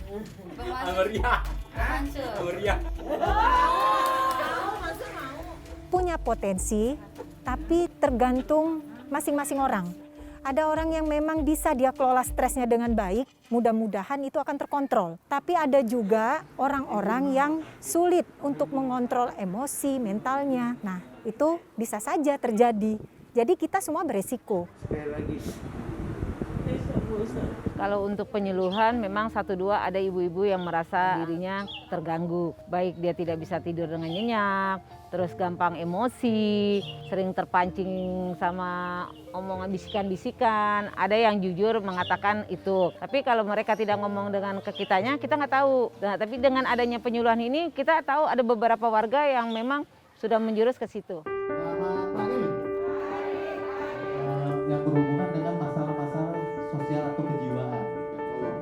Meriah. Meriah. Punya potensi, tapi tergantung masing-masing orang. Ada orang yang memang bisa dia kelola stresnya dengan baik, mudah-mudahan itu akan terkontrol. Tapi ada juga orang-orang yang sulit untuk mengontrol emosi, mentalnya. Nah, itu bisa saja terjadi. Jadi kita semua beresiko. Kalau untuk penyuluhan memang 1-2 ada ibu-ibu yang merasa dirinya terganggu. Baik dia tidak bisa tidur dengan nyenyak, terus gampang emosi, sering terpancing sama omongan bisikan-bisikan. Ada yang jujur mengatakan itu. Tapi kalau mereka tidak ngomong dengan ke kitanya, kita nggak tahu. Nah, tapi dengan adanya penyuluhan ini, kita tahu ada beberapa warga yang memang sudah menjurus ke situ. Yang berhubungan dengan masalah-masalah sosial atau kejiwaan.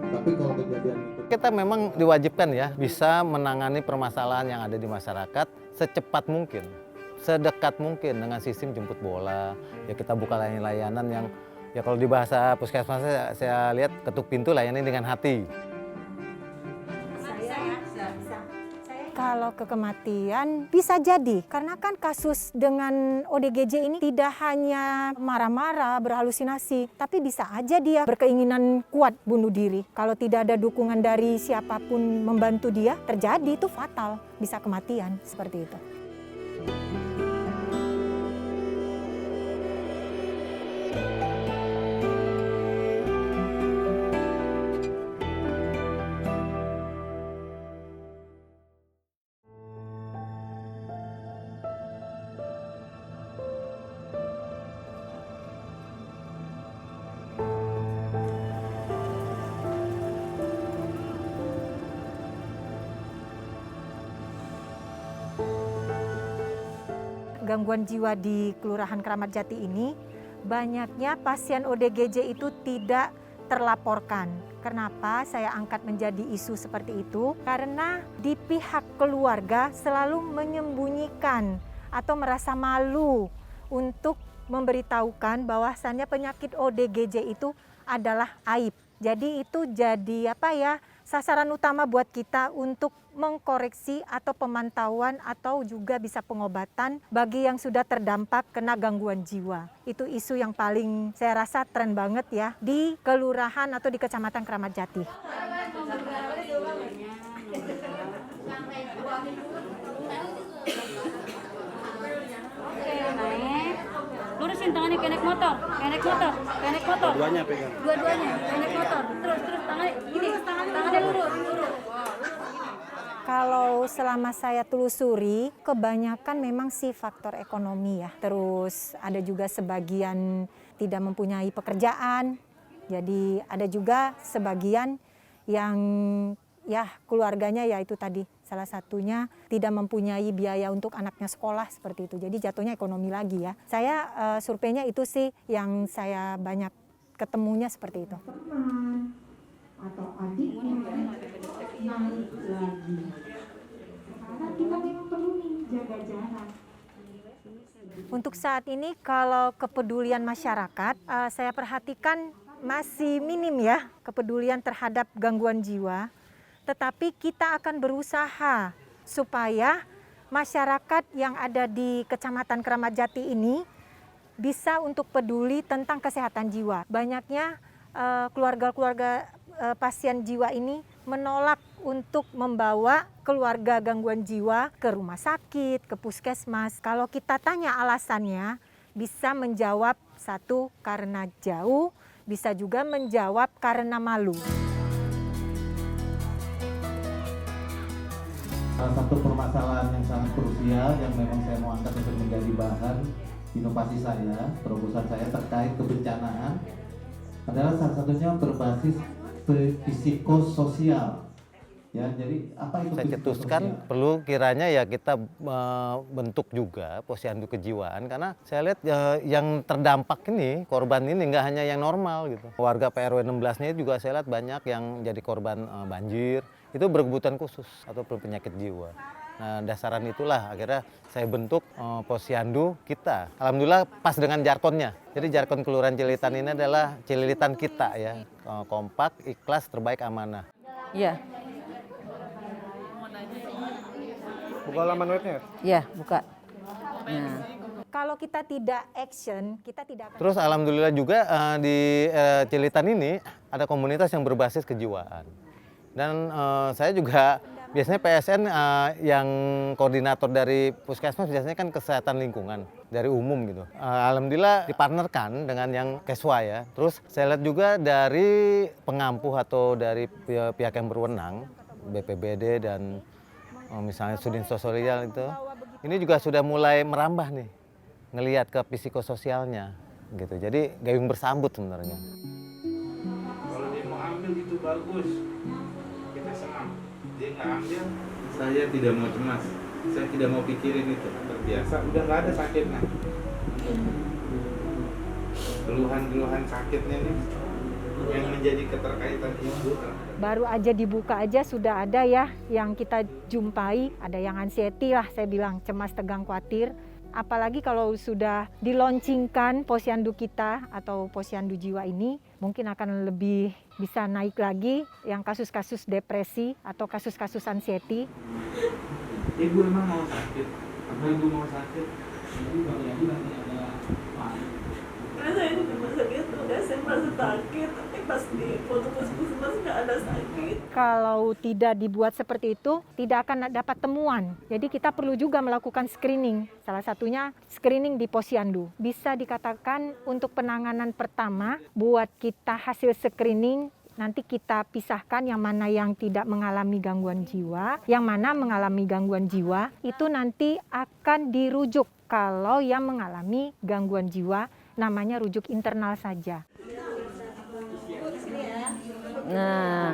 Tapi kalau kejadian itu kita memang diwajibkan ya bisa menangani permasalahan yang ada di masyarakat secepat mungkin, sedekat mungkin dengan sistem jemput bola. Ya kita buka layanan yang ya kalau di bahasa puskesmas saya lihat ketuk pintu layani dengan hati. Kalau ke kematian bisa jadi, karena kan kasus dengan ODGJ ini tidak hanya marah-marah, berhalusinasi, tapi bisa aja dia berkeinginan kuat bunuh diri. Kalau tidak ada dukungan dari siapapun membantu dia, terjadi itu fatal, bisa kematian seperti itu. Gangguan jiwa di Kelurahan Kramat Jati ini, banyaknya pasien ODGJ itu tidak terlaporkan. Kenapa saya angkat menjadi isu seperti itu? Karena di pihak keluarga selalu menyembunyikan atau merasa malu untuk memberitahukan bahwasannya penyakit ODGJ itu adalah aib. Jadi itu jadi sasaran utama buat kita untuk mengkoreksi atau pemantauan atau juga bisa pengobatan bagi yang sudah terdampak kena gangguan jiwa. Itu isu yang paling saya rasa tren banget ya di kelurahan atau di Kecamatan Kramat Jati. Lurusin tangannya kayak naik motor. Dua-duanya pegang. Dua-duanya kayak naik motor. Terus tangannya gini, tangannya lurus. Kalau selama saya telusuri, kebanyakan memang sih faktor ekonomi ya. Terus ada juga sebagian tidak mempunyai pekerjaan. Jadi ada juga sebagian yang ya keluarganya ya itu tadi salah satunya tidak mempunyai biaya untuk anaknya sekolah seperti itu. Jadi jatuhnya ekonomi lagi ya. Saya surveinya itu sih yang saya banyak ketemunya seperti itu. Teman atau adiknya naik lagi. Karena kita memang perlu nih jaga jarak. Untuk saat ini kalau kepedulian masyarakat, saya perhatikan masih minim ya kepedulian terhadap gangguan jiwa. Tetapi kita akan berusaha supaya masyarakat yang ada di Kecamatan Kramat Jati ini bisa untuk peduli tentang kesehatan jiwa. Banyaknya keluarga-keluarga pasien jiwa ini menolak untuk membawa keluarga gangguan jiwa ke rumah sakit, ke puskesmas. Kalau kita tanya alasannya, bisa menjawab satu karena jauh, bisa juga menjawab karena malu. Salah satu permasalahan yang sangat krusial yang memang saya mau angkat untuk menjadi bahan inovasi saya, terobosan saya terkait kebencanaan adalah salah satunya berbasis psikososial. Ya, jadi apa itu? Saya cetuskan perlu kiranya ya kita bentuk juga posyandu kejiwaan karena saya lihat yang terdampak ini korban ini nggak hanya yang normal gitu. Warga PRW 16-nya juga saya lihat banyak yang jadi korban banjir itu berkebutuhan khusus atau penyakit jiwa. Nah, dasaran itulah akhirnya saya bentuk posyandu kita. Alhamdulillah pas dengan jargonnya. Jadi jargon Kelurahan Cililitan ini adalah Cililitan kita ya. Kompak, ikhlas, terbaik, amanah. Ya, Buka laman webnya. Ya, buka. Nah. Kalau kita tidak action, kita tidak akan. Terus alhamdulillah juga di Cilitan ini ada komunitas yang berbasis kejiwaan. Dan saya juga biasanya PSN yang koordinator dari puskesmas biasanya kan kesehatan lingkungan dari umum gitu. Alhamdulillah dipartnerkan dengan yang Keswa ya. Terus saya lihat juga dari pengampuh atau dari pihak yang berwenang, BPBD dan misalnya Sudin Sosial itu, ini juga sudah mulai merambah nih, ngelihat ke psikososialnya gitu. Jadi gayung bersambut sebenarnya. Kalau dia mau ambil itu bagus, kita senang. Dia nggak ambil, saya tidak mau cemas, saya tidak mau pikirin itu, terbiasa, udah nggak ada sakitnya. Keluhan-keluhan sakitnya nih yang menjadi keterkaitan ibu. Baru aja dibuka aja sudah ada ya yang kita jumpai, ada yang anxiety lah saya bilang, cemas, tegang, khawatir. Apalagi kalau sudah dilaunchingkan posyandu kita atau posyandu jiwa ini, mungkin akan lebih bisa naik lagi yang kasus-kasus depresi atau kasus-kasus anxiety. Ibu emang mau sakit? Apa ibu mau sakit? Saya di rumah sakit udah saya merasa sakit, tapi pas di foto puskesmas nggak ada sakit. Kalau tidak dibuat seperti itu, tidak akan dapat temuan. Jadi kita perlu juga melakukan screening. Salah satunya screening di posyandu. Bisa dikatakan untuk penanganan pertama, buat kita hasil screening, nanti kita pisahkan yang mana yang tidak mengalami gangguan jiwa, yang mana mengalami gangguan jiwa, itu nanti akan dirujuk. Kalau yang mengalami gangguan jiwa, namanya rujuk internal saja. Nah,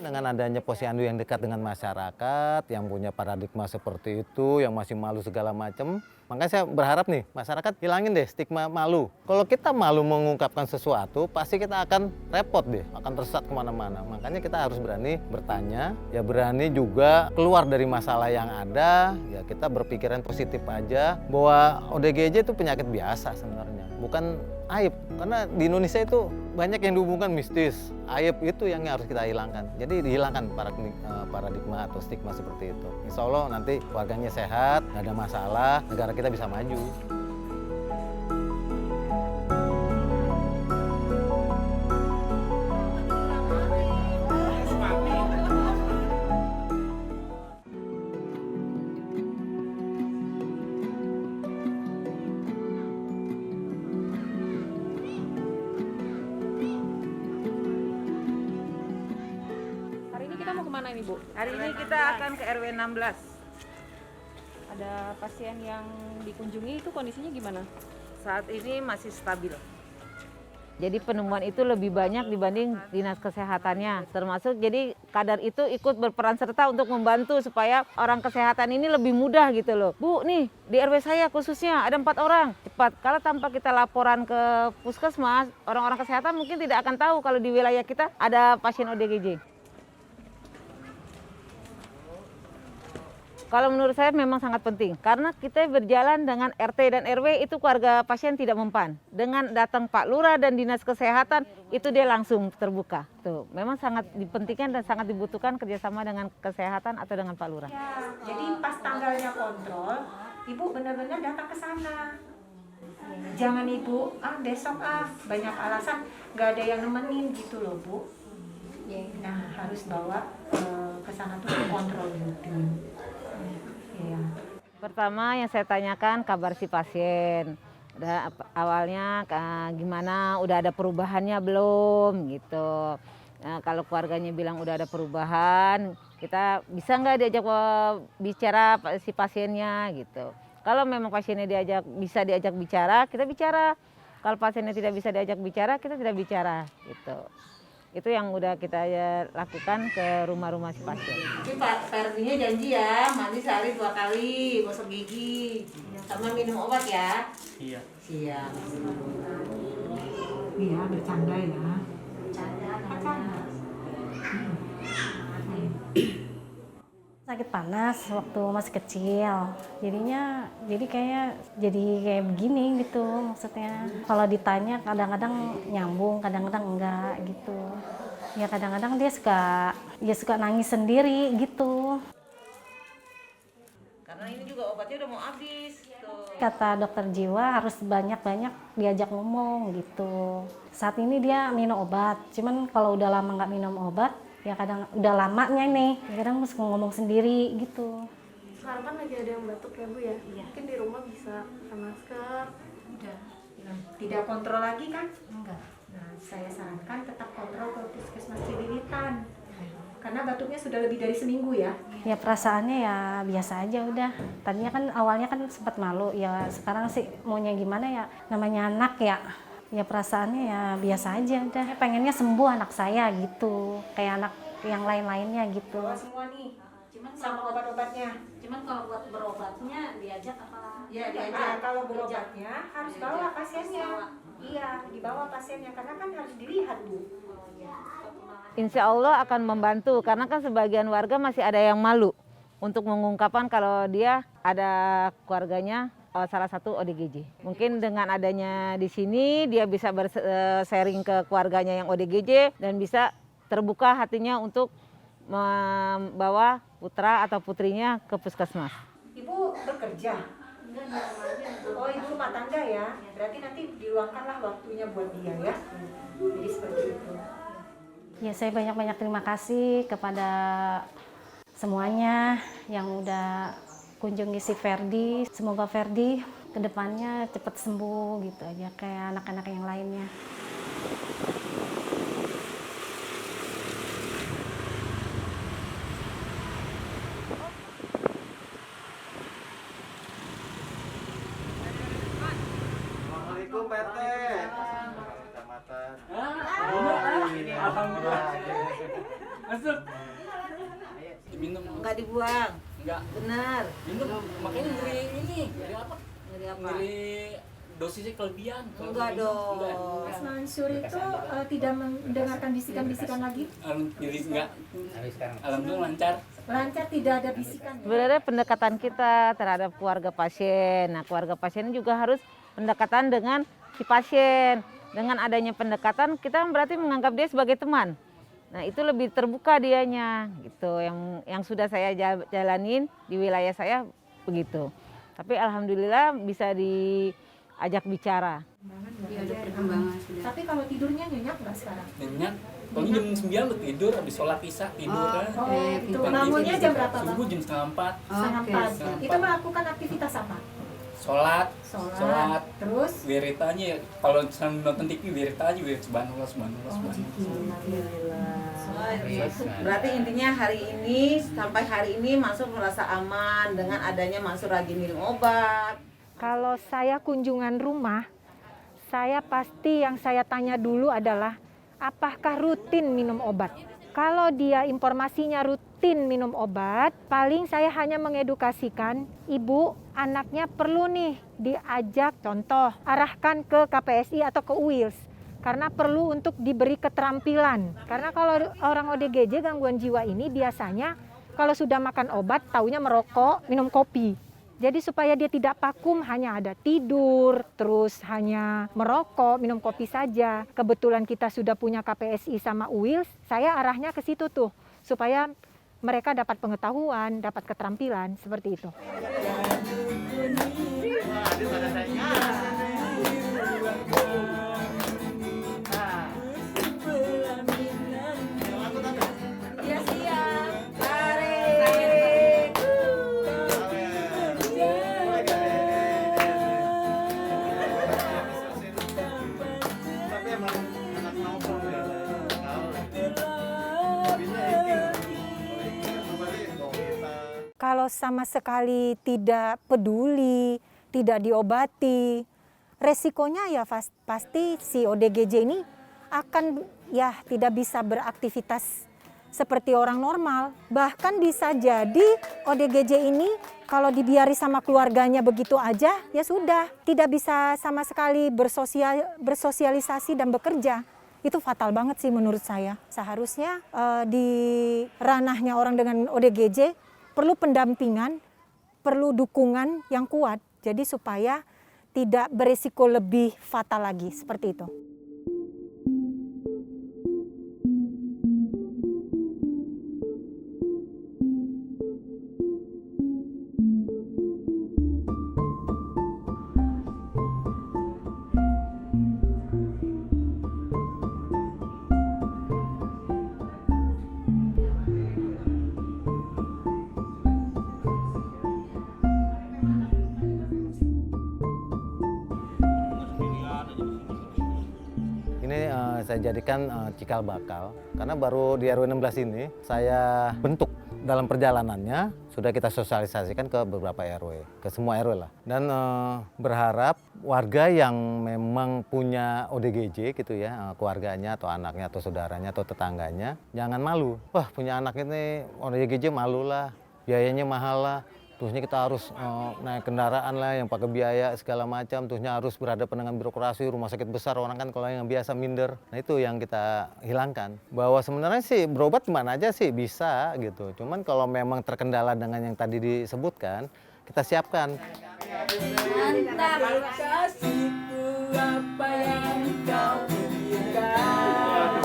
dengan adanya posyandu yang dekat dengan masyarakat, yang punya paradigma seperti itu, yang masih malu segala macam, makanya saya berharap nih, masyarakat hilangin deh stigma malu. Kalau kita malu mengungkapkan sesuatu, pasti kita akan repot deh, akan tersesat kemana-mana. Makanya kita harus berani bertanya, ya berani juga keluar dari masalah yang ada, ya kita berpikiran positif aja, bahwa ODGJ itu penyakit biasa sebenarnya, bukan aib. Karena di Indonesia itu banyak yang dihubungkan mistis, aib itu yang harus kita hilangkan. Jadi dihilangkan paradigma atau stigma seperti itu. Insya Allah nanti warganya sehat, nggak ada masalah, negara kita bisa maju. Hari ini kita mau kemana ini, Bu? hari ini kita akan ke RW 16. Ada pasien yang dikunjungi itu kondisinya gimana? Saat ini masih stabil. Jadi penemuan itu lebih banyak dibanding dinas kesehatannya. Termasuk jadi kadar itu ikut berperan serta untuk membantu supaya orang kesehatan ini lebih mudah gitu loh. Bu, nih di RW saya khususnya ada 4 orang. Cepat, kalau tanpa kita laporan ke puskesmas, orang-orang kesehatan mungkin tidak akan tahu kalau di wilayah kita ada pasien ODGJ. Kalau menurut saya memang sangat penting, karena kita berjalan dengan RT dan RW itu keluarga pasien tidak mempan. Dengan datang Pak Lurah dan Dinas Kesehatan, itu dia langsung terbuka. Tuh, memang sangat dipentingkan dan sangat dibutuhkan kerjasama dengan kesehatan atau dengan Pak Lurah. Ya, jadi pas tanggalnya kontrol, Ibu benar-benar datang ke sana. Jangan Ibu, besok banyak alasan, nggak ada yang nemenin gitu loh Bu. Nah, harus bawa ke sana tuh kontrol rutin. Ya. Pertama yang saya tanyakan kabar si pasien. Udah awalnya gimana, udah ada perubahannya belum gitu. Nah, kalau keluarganya bilang udah ada perubahan, kita bisa nggak diajak bicara si pasiennya gitu. Kalau memang pasiennya bisa diajak bicara, kita bicara. Kalau pasiennya tidak bisa diajak bicara, kita tidak bicara gitu. Itu yang udah kita lakukan ke rumah-rumah si pasien. Tapi Pak RT-nya janji ya, mandi sehari 2 kali, gosok gigi, sama minum obat ya. Iya. Siap. Iya, bercanda ya. Sakit panas waktu masih kecil, jadi kayak begini gitu maksudnya. Kalau ditanya kadang-kadang nyambung, kadang-kadang enggak gitu. Ya kadang-kadang dia suka nangis sendiri gitu. Karena ini juga obatnya udah mau habis. Kata dokter jiwa harus banyak-banyak diajak ngomong gitu. Saat ini dia minum obat, cuman kalau udah lama nggak minum obat, ya kadang udah lamanya nih, kadang mesti ngomong sendiri gitu. Sekarang kan lagi ada yang batuk ya Bu ya? Iya. Mungkin di rumah bisa pakai masker. Udah. Tidak kontrol lagi kan? Enggak. Nah, saya sarankan tetap kontrol ke puskesmas Cililitan. Karena batuknya sudah lebih dari seminggu ya. Ya perasaannya ya biasa aja udah. Tadinya kan awalnya kan sempat malu, ya sekarang sih maunya gimana ya, namanya anak ya. Ya perasaannya ya biasa aja udah. Pengennya sembuh anak saya gitu, kayak anak yang lain-lainnya gitu. Semua nih. Sama obat-obatnya. Cuman kalau buat berobatnya diajak apa? Ya, diajak. Kalau berobatnya harus bawa pasiennya. Iya, dibawa pasiennya karena kan harus dilihat, Bu. Insya Allah akan membantu karena kan sebagian warga masih ada yang malu untuk mengungkapkan kalau dia ada keluarganya salah satu ODGJ. Mungkin dengan adanya di sini dia bisa sharing ke keluarganya yang ODGJ dan bisa terbuka hatinya untuk membawa putra atau putrinya ke puskesmas. Ibu bekerja? Oh, ibu rumah tangga ya? Berarti nanti diluangkanlah waktunya buat dia ya? Jadi seperti itu. Ya saya banyak-banyak terima kasih kepada semuanya yang udah kunjungi si Ferdi. Semoga Ferdi kedepannya cepat sembuh gitu aja kayak anak-anak yang lainnya. Assalamualaikum PT. Kecamatan. Alhamdulillah. Masuk. Diminum. Enggak dibuang. Enggak. Benar. Minum. Makanya ngeri ini. Ngeri apa? Ngeri apa? Ngeri dosisnya kelebihan. Enggak dong. Mas Mansur itu tidak mendengarkan bisikan-bisikan lagi? Enggak. Alhamdulillah lancar. Lancar, tidak ada bisikan. Sebenarnya pendekatan kita terhadap keluarga pasien. Nah, keluarga pasien juga harus pendekatan dengan si pasien. Dengan adanya pendekatan kita berarti menganggap dia sebagai teman. Nah, itu lebih terbuka dianya gitu. Yang sudah saya jalanin di wilayah saya begitu. Tapi alhamdulillah bisa diajak bicara. Iya, ada perkembangan sudah. Tapi kalau tidurnya nyenyak nggak sekarang? Nyenyak. Kalau jam 9 udah tidur, habis sholat isya tidur kan. Oh, itu Dan bangunnya jam berapa, Bang? Subuh jam setengah 4. Setengah Oke. 4. Setengah Itu 4. melakukan aktivitas apa? Sholat. Terus? Wiritanya ya, kalau sambil nonton TV wiritanya wirit subhanallah. Berarti intinya hari ini sampai hari ini Mansur merasa aman dengan adanya Mansur rajin minum obat. Kalau saya kunjungan rumah, saya pasti yang saya tanya dulu adalah apakah rutin minum obat. Kalau dia informasinya rutin minum obat, paling saya hanya mengedukasikan ibu anaknya perlu nih diajak, contoh arahkan ke KPSI atau ke UILS. Karena perlu untuk diberi keterampilan. Karena kalau orang ODGJ gangguan jiwa ini biasanya kalau sudah makan obat taunya merokok, minum kopi. Jadi supaya dia tidak vakum hanya ada tidur, terus hanya merokok, minum kopi saja. Kebetulan kita sudah punya KPSI sama UILS, saya arahnya ke situ tuh. Supaya mereka dapat pengetahuan, dapat keterampilan, seperti itu. Kalau sama sekali tidak peduli, tidak diobati, resikonya ya pasti si ODGJ ini akan ya tidak bisa beraktivitas seperti orang normal. Bahkan bisa jadi ODGJ ini kalau dibiari sama keluarganya begitu aja, ya sudah, tidak bisa sama sekali bersosialisasi dan bekerja. Itu fatal banget sih menurut saya. Seharusnya di ranahnya orang dengan ODGJ perlu pendampingan, perlu dukungan yang kuat. Jadi supaya tidak berisiko lebih fatal lagi, seperti itu. saya jadikan cikal bakal. Karena baru di RW 16 ini saya bentuk dalam perjalanannya, sudah kita sosialisasikan ke beberapa RW, ke semua RW lah. Dan berharap warga yang memang punya ODGJ gitu ya, keluarganya atau anaknya atau saudaranya atau tetangganya, jangan malu. Wah, punya anak ini ODGJ malu lah, biayanya mahal lah. Terusnya kita harus naik kendaraan lah yang pakai biaya segala macam. Terusnya harus berhadapan dengan birokrasi, rumah sakit besar. Orang kan kalau yang biasa minder. Nah itu yang kita hilangkan. Bahwa sebenarnya sih berobat mana aja sih bisa gitu. Cuman kalau memang terkendala dengan yang tadi disebutkan, kita siapkan. Mantap. Kasihku apa yang kau inginkan.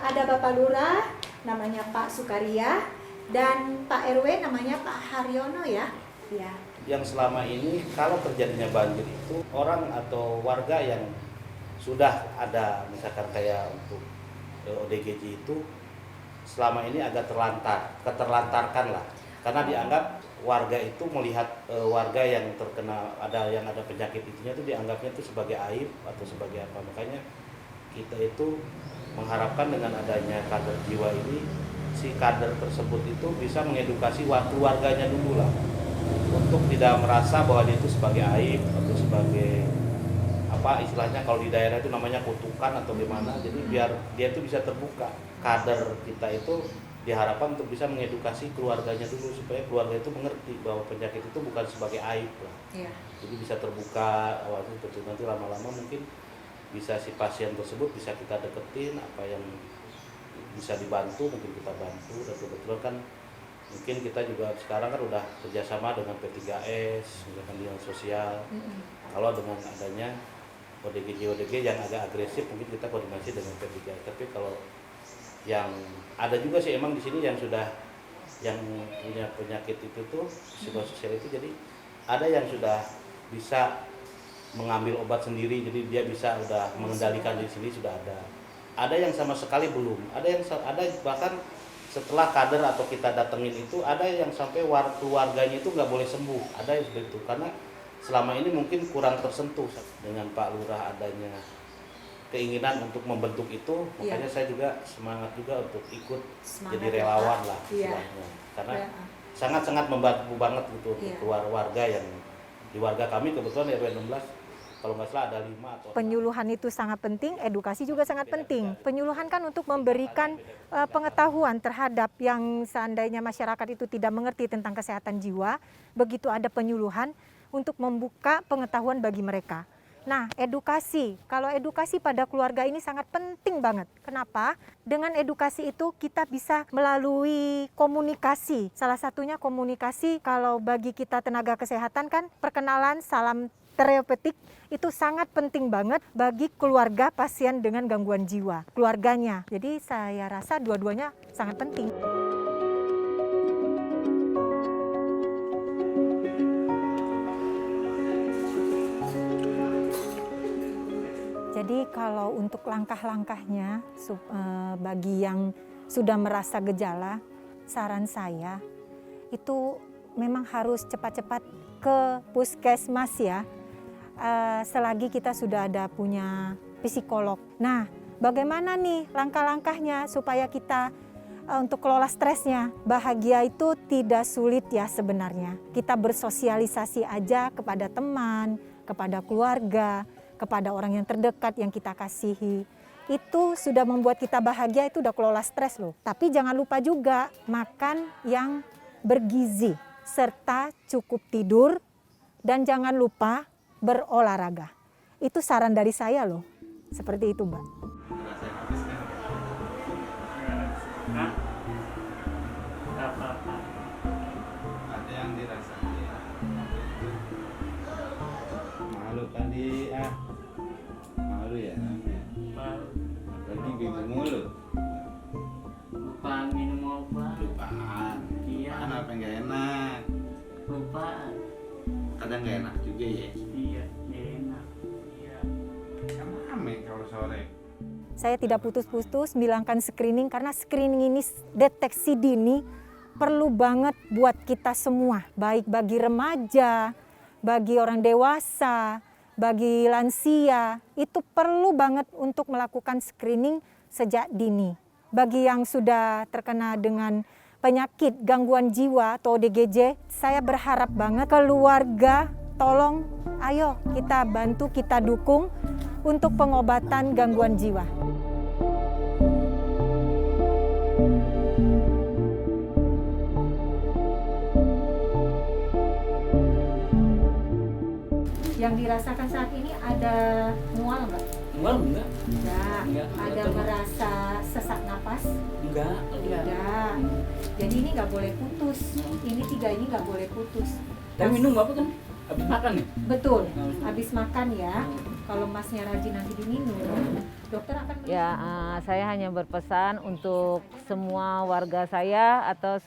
Ada Bapak Lurah, namanya Pak Sukaria, dan Pak RW namanya Pak Haryono ya. Ya. Yang selama ini kalau terjadinya banjir itu orang atau warga yang sudah ada misalkan kayak untuk ODGJ itu selama ini agak keterlantarkan lah, karena dianggap warga itu melihat warga yang terkena ada penyakit itunya itu dianggapnya itu sebagai aib atau sebagai apa. Makanya kita itu mengharapkan dengan adanya kader jiwa ini, si kader tersebut itu bisa mengedukasi keluarganya dulu lah, untuk tidak merasa bahwa dia itu sebagai aib atau sebagai apa istilahnya kalau di daerah itu namanya kutukan atau gimana. Jadi biar dia itu bisa terbuka. Kader kita itu diharapkan untuk bisa mengedukasi keluarganya dulu supaya keluarga itu mengerti bahwa penyakit itu bukan sebagai aib lah. Iya. Jadi bisa terbuka awalnya, nanti lama-lama mungkin bisa si pasien tersebut bisa kita deketin, apa yang bisa dibantu mungkin kita bantu. Dan kebetulan kan mungkin kita juga sekarang kan udah kerjasama dengan P3S, misalkan dinas sosial. Kalau dengan adanya ODGJ yang agak agresif mungkin kita koordinasi dengan P3S. Tapi kalau yang ada juga sih emang di sini yang sudah yang punya penyakit itu tuh psikososial itu, jadi ada yang sudah bisa mengambil obat sendiri, jadi dia bisa udah mengendalikan diri sendiri, sudah ada. Ada yang sama sekali belum, ada bahkan setelah kader atau kita datengin itu ada yang sampai keluarganya itu nggak boleh sembuh, ada yang seperti itu karena selama ini mungkin kurang tersentuh dengan Pak Lurah adanya keinginan untuk membentuk itu, makanya saya juga semangat juga untuk ikut jadi relawan lah istilahnya, karena sangat-sangat membantu banget gitu untuk warga yang di warga kami kebetulan RW 16 kalau nggak salah ada 5 atau 6. Penyuluhan itu sangat penting, edukasi juga sangat penting. Penyuluhan kan untuk memberikan pengetahuan terhadap yang seandainya masyarakat itu tidak mengerti tentang kesehatan jiwa, begitu ada penyuluhan untuk membuka pengetahuan bagi mereka. Nah, edukasi, kalau edukasi pada keluarga ini sangat penting banget. Kenapa? Dengan edukasi itu kita bisa melalui komunikasi. Salah satunya komunikasi kalau bagi kita tenaga kesehatan kan perkenalan, salam terapeutik itu sangat penting banget bagi keluarga pasien dengan gangguan jiwa, keluarganya. Jadi saya rasa dua-duanya sangat penting. Jadi kalau untuk langkah-langkahnya bagi yang sudah merasa gejala, saran saya itu memang harus cepat-cepat ke puskesmas ya. Selagi kita sudah ada punya psikolog. Nah, bagaimana nih langkah-langkahnya supaya kita untuk kelola stresnya? Bahagia itu tidak sulit ya sebenarnya. Kita bersosialisasi aja kepada teman, kepada keluarga, kepada orang yang terdekat yang kita kasihi. Itu sudah membuat kita bahagia, itu udah kelola stres loh. Tapi jangan lupa juga makan yang bergizi, serta cukup tidur, dan jangan lupa berolahraga. Itu saran dari saya loh. Seperti itu, Mbak. Ada yang dirasain. Malu tadi malu ya. Berarti bingung mulu. Lupa minum obat. Lupaan. Iya. Lupaan apa yang gak enak? Lupa. Kadang gak enak juga ya. Iya, gak enak. Iya. Kan rame kalau sore. Saya tidak putus-putus bilangkan screening karena screening ini deteksi dini perlu banget buat kita semua, baik bagi remaja, bagi orang dewasa, bagi lansia, itu perlu banget untuk melakukan screening sejak dini. Bagi yang sudah terkena dengan penyakit gangguan jiwa atau ODGJ, saya berharap banget keluarga tolong, ayo kita bantu, kita dukung untuk pengobatan gangguan jiwa. Yang dirasakan saat ini ada mual nggak? Mual enggak? Enggak. Enggak. Ada merasa sesak napas? Enggak. Tidak. Jadi ini nggak boleh putus. Ini 3 ini nggak boleh putus. Tapi minum apa kan? Habis makan ya? Betul. Habis makan ya. Kalau masnya rajin nanti diminum, dokter akan Ya, saya hanya berpesan untuk semua warga saya atau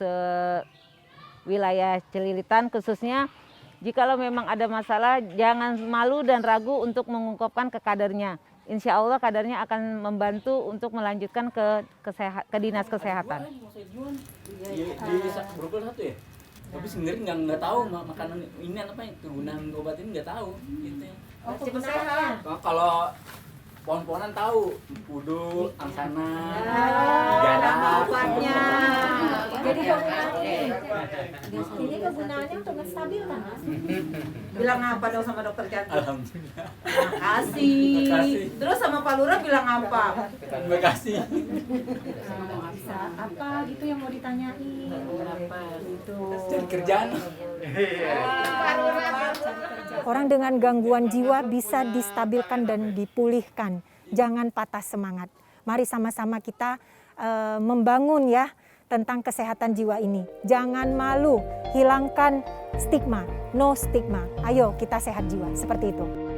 wilayah Celilitan khususnya, jikalau memang ada masalah, jangan malu dan ragu untuk mengungkapkan ke kadernya. Insya Allah kadernya akan membantu untuk melanjutkan ke dinas kesehatan. Di Grogol 1 ya? Tapi sebenarnya nggak tahu makanan ini apa yang kegunaan obat ini nggak tahu. Gitu. Oh, kebenarannya. Kalau pohon-pohonan tahu, pudul, angsana, nama obatnya. Jadi ini kegunaannya untuk menstabilkan, Mas. Bilang apa dong sama dokter jantung? Alhamdulillah. Makasih. Terus sama Pak Lurah bilang apa? Terima kasih. Bisa apa gitu yang mau ditanyain? Gitu. Cari kerjaan. Orang dengan gangguan jiwa bisa distabilkan dan dipulihkan. Jangan patah semangat. Mari sama-sama kita membangun ya tentang kesehatan jiwa ini. Jangan malu, hilangkan stigma, no stigma. Ayo kita sehat jiwa, seperti itu.